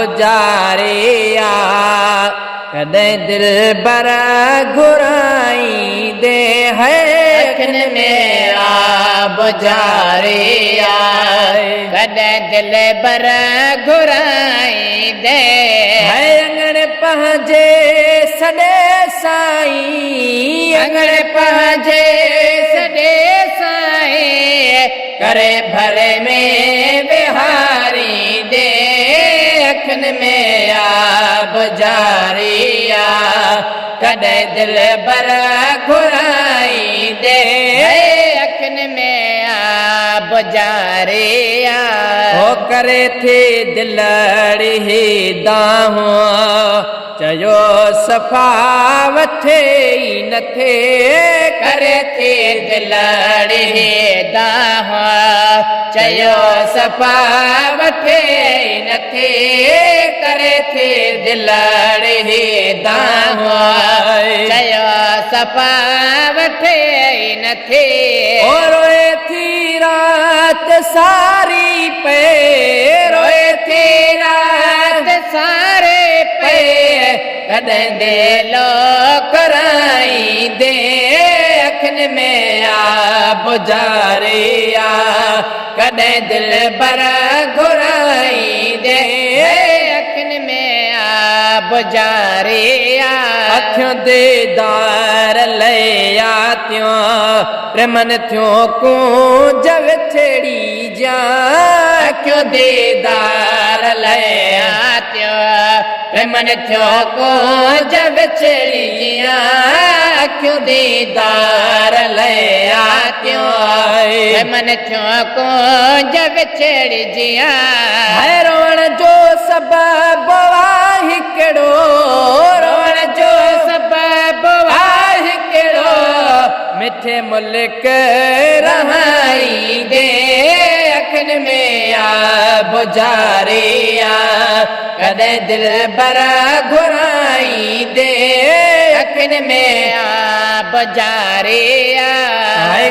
बुझारिया कदें दिल बर घुराई दे है अखन में बुझारिया कदें दिल बर घुराई दे है अंगण पहुँचे सॾे साईं अंगण पहुँचे सॾे साईं करे भरे में बिहारी दे अखन में बुझारिया कदें दिल बर घुराई दे अखन में बुझारिया हो करे थी दिलड़ी दाहूं चयो सफ़ा वठे ई नथे करे थी दिलड़ी दाहूं चयो सफ़ा वठे ई नथे करे थी दिलड़ी दाहूं चयो सफ़ा वठे ई नथे रोए थी रात सारी पे रोए थी रात सारे पे कदें दिलो कराई दे अखन में बुझारिया कदें दिल बर घुराई दे अखन में बुझारिया अखियों दीदार ले आतियों प्रेमन थियो को जब छेड़ी जा अखियों दीदार ले आतियों प्रेमन थियो को जब छेड़िया अखियों दीदार ले आतियों प्रेमन थियो को जब छेड़िया है रोण जो सबब वाहि केड़ो रोण जो सबब वाहि केड़ो मिठे मुल्क रहाई दे अखन में बुझारिया कदें दिल बर घुराई दे अखन में बुझारिया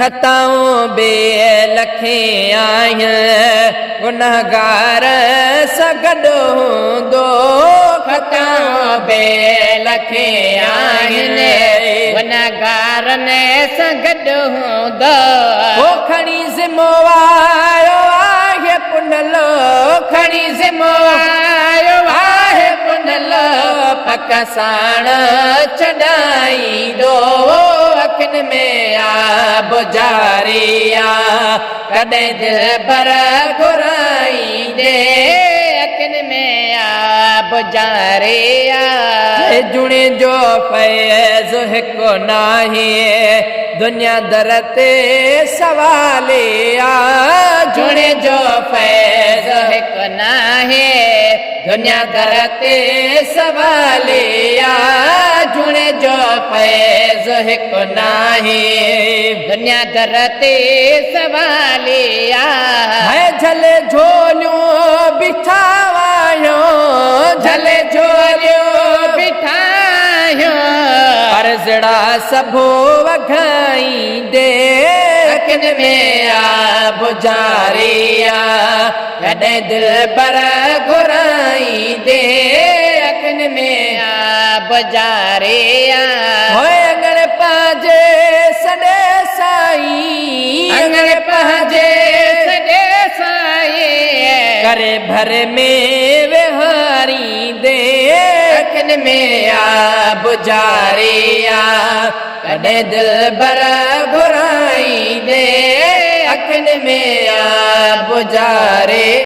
खताऊं बे लखे आहियां गुनहगार सगॾो हूंदो खताऊं बे लखे आहिनि गुनहगारनि सां गॾु हूंदो हो खणी ज़िम्मेवारो आहे पुनलो खणी ज़िम्मेवारो आहे पुनलो पक साण छॾाईंदो अखन में बुझारिया कदें दिल बर घुराई दे अखन में बुझारिया जुणे जो फैज़ हिकु नाहे दुनिया दर ते सवालिया जुणे जो फैज़ हिकु नाहे दुनिया दर ते सवालिया जुणे जो फैज़ हिकु नाहे दुनिया दर ते सवालिया है झले झोलियूं बिछावायो झले झोलियूं बिठायो अर्ज़ड़ा सभो वघाई दे अखन में बुझारिया कदें दिल बर घुराई दे अखन में बुझारिया होए अंगण पाजे सॾे साईं अंगण पहुँचे सॾे साईं करे भरे में विहारी दे अखन में बुझारिया कदें दिल बर घुराई दे अखन में बुझारे।